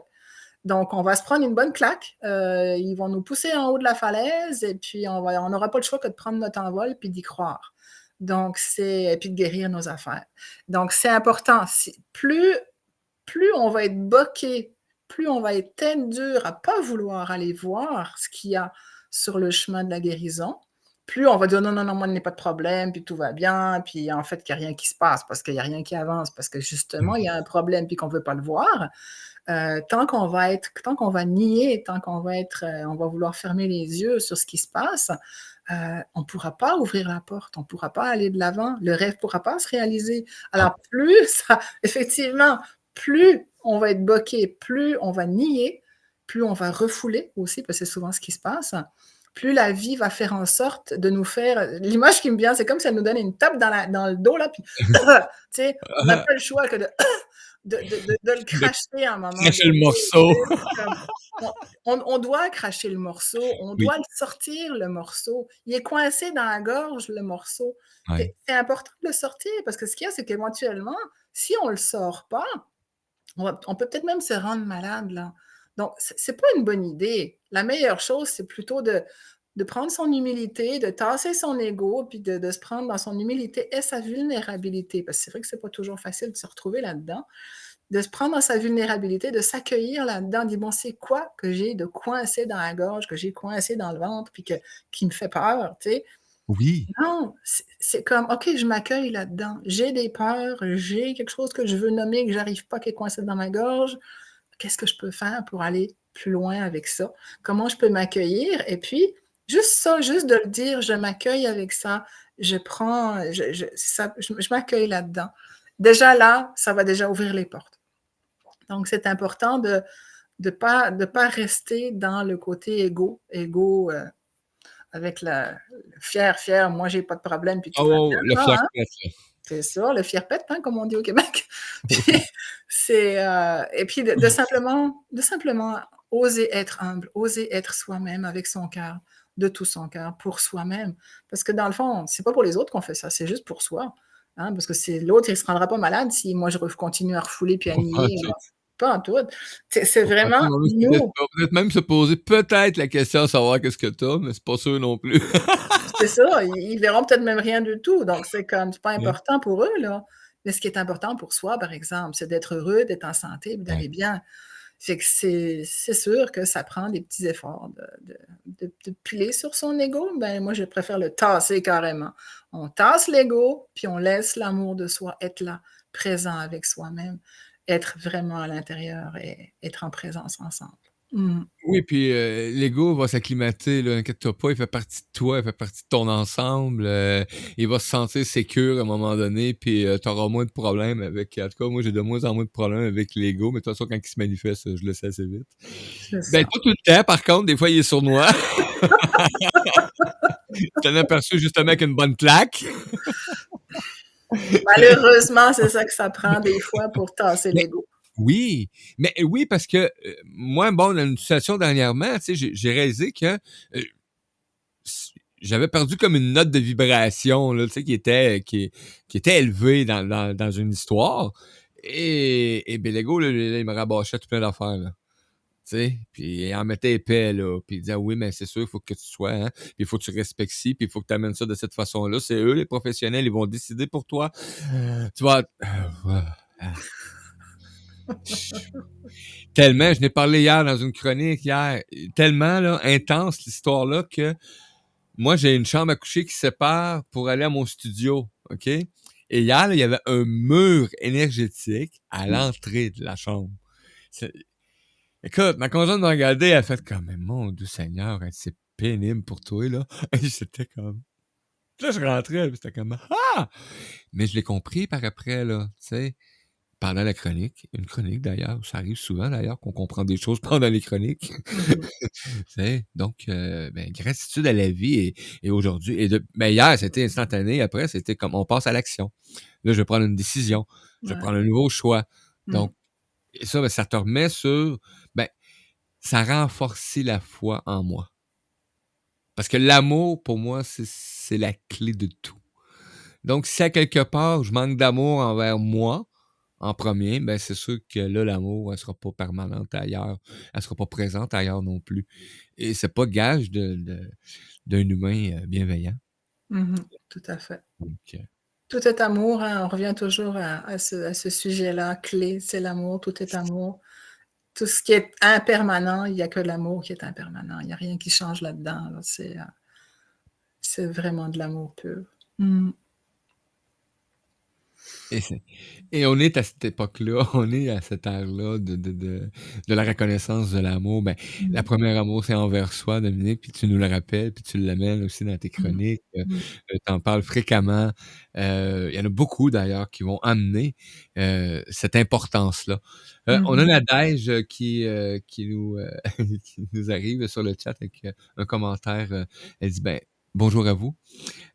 Donc, on va se prendre une bonne claque. Ils vont nous pousser en haut de la falaise et puis on n'aura pas le choix que de prendre notre envol puis d'y croire. Donc, et puis de guérir nos affaires. Donc, c'est important. Plus on va être boqué, plus on va être tête dure à pas vouloir aller voir ce qu'il y a sur le chemin de la guérison, plus on va dire non, non, non, moi, il n'y a pas de problème, puis tout va bien, puis en fait, il n'y a rien qui se passe parce qu'il n'y a rien qui avance, parce que justement, il y a un problème, puis qu'on ne veut pas le voir. Tant qu'on va nier, tant qu'on va être, on va vouloir fermer les yeux sur ce qui se passe, on ne pourra pas ouvrir la porte, on ne pourra pas aller de l'avant, le rêve ne pourra pas se réaliser. Ah, Alors plus ça effectivement, plus on va être bloqué, plus on va nier, plus on va refouler aussi, parce que c'est souvent ce qui se passe, plus la vie va faire en sorte de nous faire l'image qui me vient, c'est comme si elle nous donne une tape dans le dos là, puis tu sais, on n'a pas le choix que de de le De cracher à un moment cracher le donné. morceau. C'est comme, on doit cracher le morceau, on Oui, doit le sortir, le morceau. Il est coincé dans la gorge, le morceau. ouais. C'est important de le sortir parce que ce qu'il y a, c'est qu'éventuellement, si on ne le sort pas, on peut peut-être même se rendre malade, là. Donc, c'est pas une bonne idée. La meilleure chose, c'est plutôt de prendre son humilité, de tasser son ego, puis de se prendre dans son humilité et sa vulnérabilité, parce que c'est vrai que c'est pas toujours facile de se retrouver là-dedans, de se prendre dans sa vulnérabilité, de s'accueillir là-dedans, dire, bon, c'est quoi que j'ai de coincé dans la gorge, que j'ai coincé dans le ventre, puis qui me fait peur, tu sais? Oui, Non, c'est comme, OK, je m'accueille là-dedans. J'ai des peurs, j'ai quelque chose que je veux nommer, que j'arrive pas, qui est coincé dans ma gorge. Qu'est-ce que je peux faire pour aller plus loin avec ça? Comment je peux m'accueillir? Et puis, juste ça, juste de le dire, je m'accueille avec ça, je prends, je m'accueille là-dedans. Déjà là, ça va déjà ouvrir les portes. Donc, c'est important de pas rester dans le côté égo avec le fier, moi j'ai pas de problème, puis tout va oh, bien. le Non, fier hein? pète, là. C'est ça, le fier pète, hein, comme on dit au Québec. Puis, Oui. et puis de simplement oser être humble, oser être soi-même avec son cœur, de tout son cœur, pour soi-même. Parce que dans le fond, c'est pas pour les autres qu'on fait ça, c'est juste pour soi. Hein, parce que c'est l'autre, il se rendra pas malade si moi je continue à refouler puis à Pas en nier. tout. Pas en tout. C'est Pas en tout, vraiment non, mais nous. on va peut-être même se poser peut-être la question de savoir qu'est-ce que t'as, mais c'est pas sûr non plus. C'est ça, ils verront peut-être même rien du tout. Donc, c'est comme, c'est pas Ouais. important pour eux, là. Mais ce qui est important pour soi, par exemple, c'est d'être heureux, d'être en santé, puis Ouais. d'aller bien. Fait que c'est sûr que ça prend des petits efforts de piler sur son ego. Ben, moi, je préfère le tasser carrément. On tasse l'ego, puis on laisse l'amour de soi être là, présent avec soi-même, être vraiment à l'intérieur et être en présence ensemble. Mm. Oui, puis l'ego va s'acclimater, là, inquiète-toi pas, il fait partie de toi, il fait partie de ton ensemble, il va se sentir sécure à un moment donné, puis t'auras moins de problèmes avec, en tout cas, moi j'ai de moins en moins de problèmes avec l'ego, mais de toute façon, quand il se manifeste, je le sais assez vite. C'est Ben, ça. pas tout le temps, par contre, des fois, il est sournois. Je t'en ai aperçu justement avec une bonne claque. Malheureusement, c'est ça que ça prend des fois pour tasser Mais l'ego. oui, mais oui, parce que moi, bon, dans une situation dernièrement, tu sais, j'ai réalisé que euh, j'avais perdu comme une note de vibration, là, tu sais, qui était élevée dans une histoire. Et ben, l'ego, là, il me rabâchait tout plein d'affaires, là. Tu sais, puis il en mettait épais, là. Puis il disait, oui, mais c'est sûr, il faut que tu sois, hein. Puis il faut que tu respectes ci, puis il faut que tu amènes ça de cette façon-là. C'est eux, les professionnels, ils vont décider pour toi. Tu vas... Tellement, je n'ai parlé hier dans une chronique, hier, tellement, là, intense, l'histoire-là, que moi, j'ai une chambre à coucher qui sépare pour aller à mon studio, OK? Et hier, là, il y avait un mur énergétique à l'entrée de la chambre. C'est- Écoute, ma conjointe m'a regardé, elle a fait comme, mais mon Dieu Seigneur, hein, c'est pénible pour toi, là. Et c'était comme... Là, je rentrais, puis c'était comme, ah! Mais je l'ai compris par après, là, tu sais, pendant la chronique. Une chronique, d'ailleurs, ça arrive souvent, d'ailleurs, qu'on comprend des choses pendant les chroniques. Mhm. Tu sais, donc, ben, gratitude à la vie et aujourd'hui. Ben, hier, c'était instantané. Après, c'était comme on passe à l'action. Là, je vais prendre une décision. Je vais Ouais. prendre un nouveau choix. Mm. Donc, et ça, ben, ça te remet sur. Ben, ça renforce la foi en moi. Parce que l'amour, pour moi, c'est la clé de tout. Donc, si à quelque part, je manque d'amour envers moi, en premier, ben c'est sûr que là, l'amour, elle sera pas permanente ailleurs. Elle sera pas présente ailleurs non plus. Et c'est pas gage d'un humain bienveillant. Mhm. Tout à fait. Donc, Tout est amour, hein. On revient toujours à ce sujet-là, clé, c'est l'amour, tout est amour. Tout ce qui est impermanent, il n'y a que l'amour qui est impermanent. Il n'y a rien qui change là-dedans, là. C'est vraiment de l'amour pur. Mm. et, c'est- et on est à cette époque-là, on est à cette ère-là de la reconnaissance de l'amour. Ben, la Mm. première amour, c'est envers soi, Dominique, puis tu nous le rappelles, puis tu l'amènes aussi dans tes Mm. chroniques. Mm. Tu en parles fréquemment. Il y en a beaucoup, d'ailleurs, qui vont amener cette importance-là. On a Mhm. Nadège qui nous arrive sur le chat avec un commentaire. Elle dit, ben, bonjour à vous.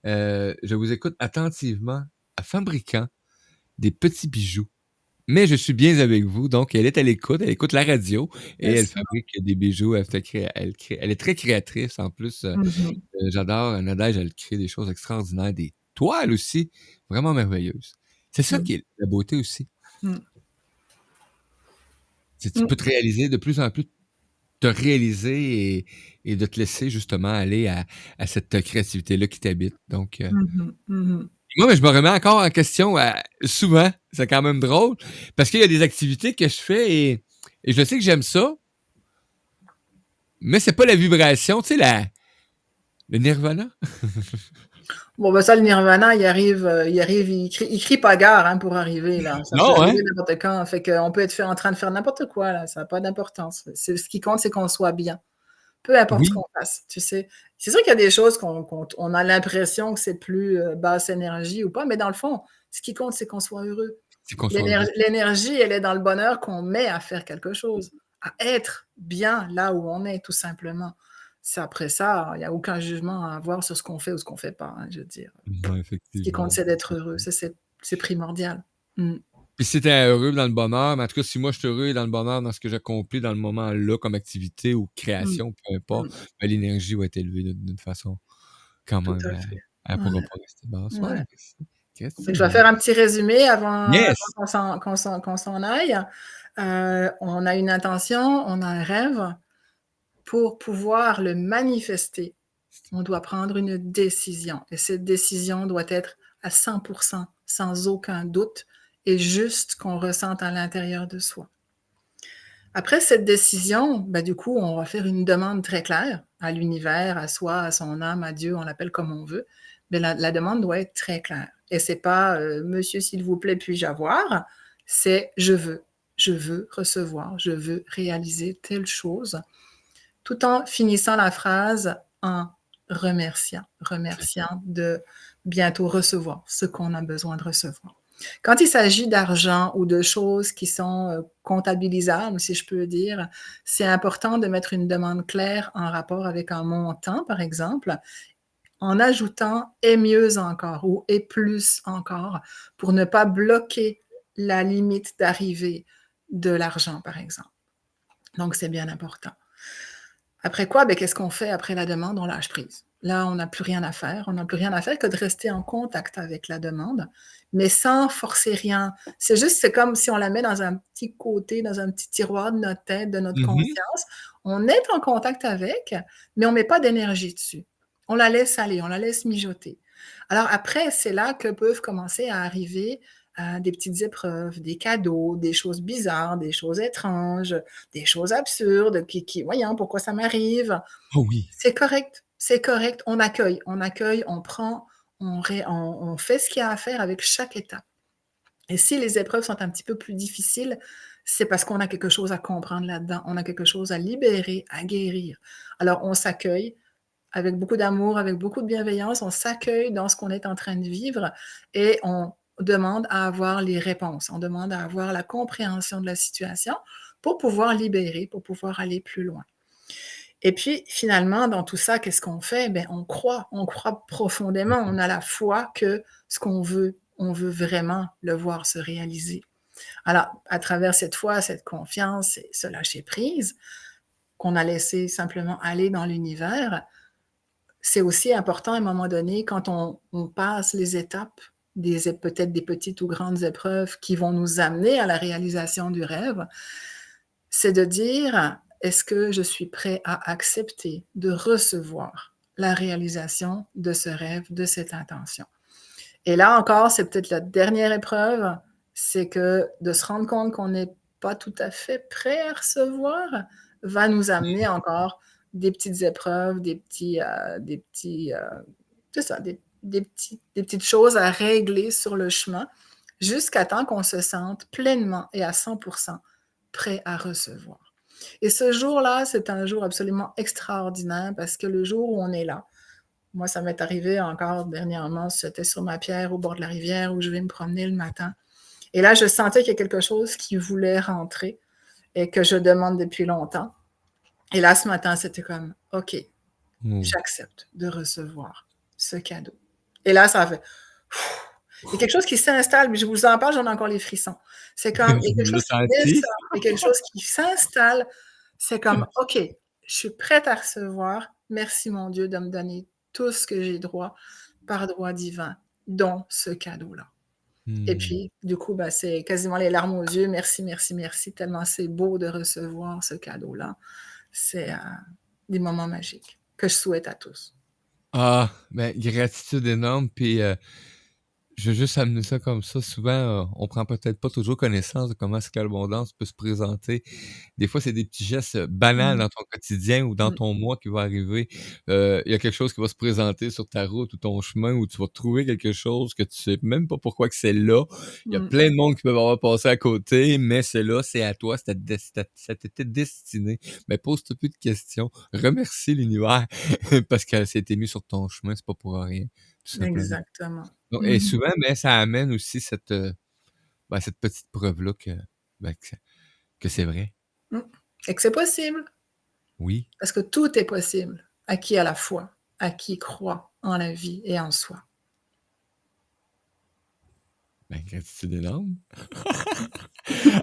Je vous écoute attentivement à fabriquant des petits bijoux mais je suis bien avec vous. Donc, elle est à l'écoute, elle écoute la radio et elle Yes. fabrique des bijoux. Elle est très créatrice en plus. Mhm. J'adore Nadège, elle crée des choses extraordinaires, des toiles aussi, vraiment merveilleuses. C'est ça Mm. qui est la beauté aussi. Mm. C'est que tu peux Mm. te réaliser de plus en plus, te réaliser et de te laisser justement aller à cette créativité-là qui t'habite. Donc, Mhm. Mhm. moi, mais je me remets encore en question souvent. C'est quand même drôle parce qu'il y a des activités que je fais et je sais que j'aime ça, mais c'est pas la vibration, tu sais, le nirvana. Bon, ben ça, le Nirvana, il crie pas gare hein, pour arriver, là. Ça peut Non, hein? arriver n'importe quand. Fait qu'on peut être en train de faire n'importe quoi, là. Ça n'a pas d'importance. Ce qui compte, c'est qu'on soit bien. Peu importe ce Oui, qu'on fasse, tu sais. C'est sûr qu'il y a des choses qu'on a l'impression que c'est plus basse énergie ou pas, mais dans le fond, ce qui compte, c'est qu'on soit heureux. c'est qu'on soit heureux. L'énergie, elle est dans le bonheur qu'on met à faire quelque chose, à être bien là où on est, tout simplement. C'est après ça, il n'y a aucun jugement à avoir sur ce qu'on fait ou ce qu'on ne fait pas, hein, je veux dire. Ouais, Ce qui compte, effectivement. c'est d'être heureux. Ça, c'est primordial. Mm. Puis si t'es heureux dans le bonheur, mais en tout cas, si moi je suis heureux et dans le bonheur dans ce que j'accomplis dans le moment-là comme activité ou Mm. création, peu importe, Mm. ben, l'énergie va être élevée d'une façon quand Tout même. à fait. Elle Ouais, pourra pas rester basse. Ouais, ouais. Christy, Je vais faire un petit résumé avant Yes! qu'on s'en aille. On a une intention, on a un rêve. Pour pouvoir le manifester, on doit prendre une décision. Et cette décision doit être à 100%, sans aucun doute, et juste qu'on ressente à l'intérieur de soi. Après cette décision, ben, du coup, on va faire une demande très claire à l'univers, à soi, à son âme, à Dieu, on l'appelle comme on veut. Mais la demande doit être très claire. Et c'est pas Monsieur, s'il vous plaît, puis-je avoir? C'est je veux recevoir, je veux réaliser telle chose, tout en finissant la phrase en remerciant de bientôt recevoir ce qu'on a besoin de recevoir. Quand il s'agit d'argent ou de choses qui sont comptabilisables, si je peux dire, c'est important de mettre une demande claire en rapport avec un montant, par exemple, en ajoutant et mieux encore ou et plus encore pour ne pas bloquer la limite d'arrivée de l'argent, par exemple. Donc, c'est bien important. Après quoi, ben, qu'est-ce qu'on fait après la demande? On lâche prise. Là, on n'a plus rien à faire. On n'a plus rien à faire que de rester en contact avec la demande, mais sans forcer rien. C'est juste, c'est comme si on la met dans un petit côté, dans un petit tiroir de notre tête, de notre Mhm. conscience. On est en contact avec, mais on ne met pas d'énergie dessus. On la laisse aller, on la laisse mijoter. Alors après, c'est là que peuvent commencer à arriver des petites épreuves, des cadeaux, des choses bizarres, des choses étranges, des choses absurdes, voyons, pourquoi ça m'arrive? Oh oui. C'est correct, on accueille, on prend, on fait ce qu'il y a à faire avec chaque étape. Et si les épreuves sont un petit peu plus difficiles, c'est parce qu'on a quelque chose à comprendre là-dedans, on a quelque chose à libérer, à guérir. Alors on s'accueille avec beaucoup d'amour, avec beaucoup de bienveillance, on s'accueille dans ce qu'on est en train de vivre et on demande à avoir les réponses, on demande à avoir la compréhension de la situation pour pouvoir libérer, pour pouvoir aller plus loin. Et puis, finalement, dans tout ça, qu'est-ce qu'on fait? Ben, on croit profondément, on a la foi que ce qu'on veut, on veut vraiment le voir se réaliser. Alors, à travers cette foi, cette confiance et ce lâcher-prise qu'on a laissé simplement aller dans l'univers, c'est aussi important à un moment donné, quand on passe les étapes, peut-être des petites ou grandes épreuves qui vont nous amener à la réalisation du rêve, c'est de dire, est-ce que je suis prêt à accepter de recevoir la réalisation de ce rêve, de cette intention? Et là encore, c'est peut-être la dernière épreuve, c'est que de se rendre compte qu'on n'est pas tout à fait prêt à recevoir va nous amener encore des petites épreuves, c'est ça, des petites choses à régler sur le chemin jusqu'à temps qu'on se sente pleinement et à 100% prêt à recevoir. Et ce jour-là, c'est un jour absolument extraordinaire parce que le jour où on est là, moi, ça m'est arrivé encore dernièrement, j'étais sur ma pierre au bord de la rivière où je vais me promener le matin. Et là, je sentais qu'il y a quelque chose qui voulait rentrer et que je demande depuis longtemps. Et là, ce matin, c'était comme, OK, Oh. j'accepte de recevoir ce cadeau. Et là, ça a fait, Il y a quelque chose qui s'installe, mais je vous en parle, j'en ai encore les frissons. C'est comme, il y a quelque Je l'ai chose qui senti. descend, il y a quelque chose qui s'installe. C'est comme, OK, je suis prête à recevoir. Merci, mon Dieu, de me donner tout ce que j'ai droit par droit divin, dont ce cadeau-là. Et Mmh. puis, du coup, ben, c'est quasiment les larmes aux yeux. Merci, merci, merci. Tellement c'est beau de recevoir ce cadeau-là. C'est des moments magiques que je souhaite à tous. Ah, ben, gratitude énorme, puis je veux juste amener ça comme ça. Souvent, on prend peut-être pas toujours connaissance de comment est-ce que l'abondance peut se présenter. Des fois, c'est des petits gestes banals Mmh. dans ton quotidien ou dans Mmh. ton mois qui va arriver. Il y a quelque chose qui va se présenter sur ta route ou ton chemin où tu vas trouver quelque chose que tu sais même pas pourquoi que c'est là. Il y a Mmh. plein de monde qui peuvent avoir passé à côté, mais c'est là, c'est à toi, ça t'était destiné. Mais pose-toi plus de questions. Remercie l'univers parce que c'était mis sur ton chemin, c'est pas pour rien, tout simplement. Exactement. Donc et Mmh. souvent, ben, ça amène aussi cette petite preuve-là ben, que c'est vrai. Mmh. Et que c'est possible, Oui, parce que tout est possible à qui a la foi, à qui croit en la vie et en soi. ben, gratitude énorme.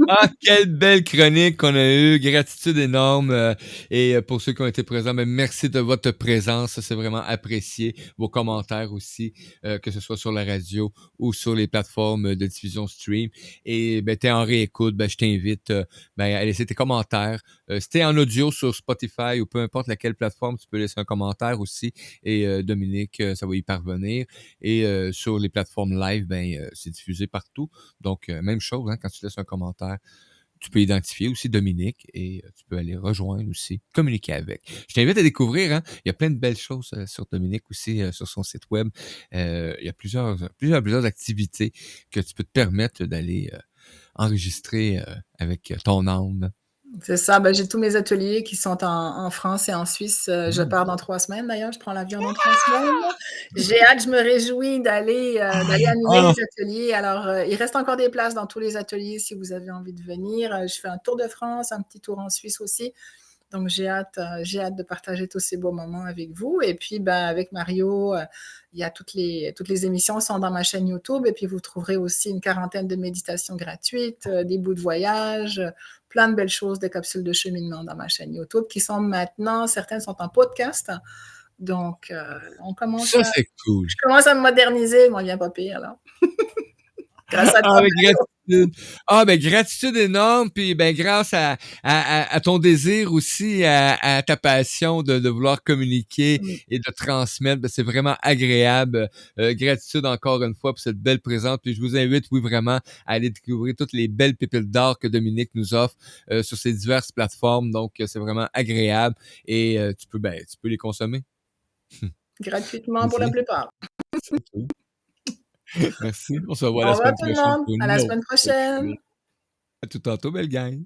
Ah, quelle belle chronique qu'on a eue. Gratitude énorme. Et pour ceux qui ont été présents, ben, merci de votre présence. C'est vraiment apprécié. Vos commentaires aussi, que ce soit sur la radio ou sur les plateformes de diffusion stream. Et ben, t'es en réécoute, ben, je t'invite ben, à laisser tes commentaires. Si t'es en audio sur Spotify ou peu importe laquelle plateforme, tu peux laisser un commentaire aussi. Et Dominique, ça va y parvenir. Et sur les plateformes live, ben, c'est diffusé partout. Donc, même chose, hein, quand tu laisses un commentaire, tu peux identifier aussi Dominique et tu peux aller rejoindre aussi, communiquer avec. Je t'invite à découvrir, hein, il y a plein de belles choses sur Dominique aussi, sur son site web. Il y a plusieurs activités que tu peux te permettre d'aller enregistrer avec ton âme. C'est ça, ben, j'ai tous mes ateliers qui sont en France et en Suisse. Je Mmh. pars dans 3 semaines d'ailleurs, je prends l'avion dans 3 semaines. J'ai hâte, je me réjouis d'aller animer Ah! les ateliers. Alors, il reste encore des places dans tous les ateliers si vous avez envie de venir. Je fais un tour de France, un petit tour en Suisse aussi. Donc, j'ai hâte de partager tous ces beaux moments avec vous. Et puis, ben, avec Mario, il y a toutes les émissions sont dans ma chaîne YouTube. Et puis, vous trouverez aussi une quarantaine de méditations gratuites, des bouts de voyage, plein de belles choses, des capsules de cheminement dans ma chaîne YouTube qui sont maintenant, certaines sont en podcast. Donc, Ça, c'est cool. je commence à me moderniser, moi, bien pas pire, là. Grâce à Ah, toi. ben, gratitude. Ah, ben, gratitude énorme, puis ben, grâce à ton désir aussi, à ta passion de vouloir communiquer et de transmettre, ben, c'est vraiment agréable. Gratitude encore une fois pour cette belle présence, puis je vous invite, oui, vraiment, à aller découvrir toutes les belles pépites d'or que Dominique nous offre sur ces diverses plateformes. Donc, c'est vraiment agréable et tu peux les consommer. Gratuitement pour la Vas-y, plupart. c'est tout. Merci. On se revoit Au la revoir semaine tout le prochaine monde. pour À une la autre semaine belle chronique. prochaine. À tout tantôt, belle gang.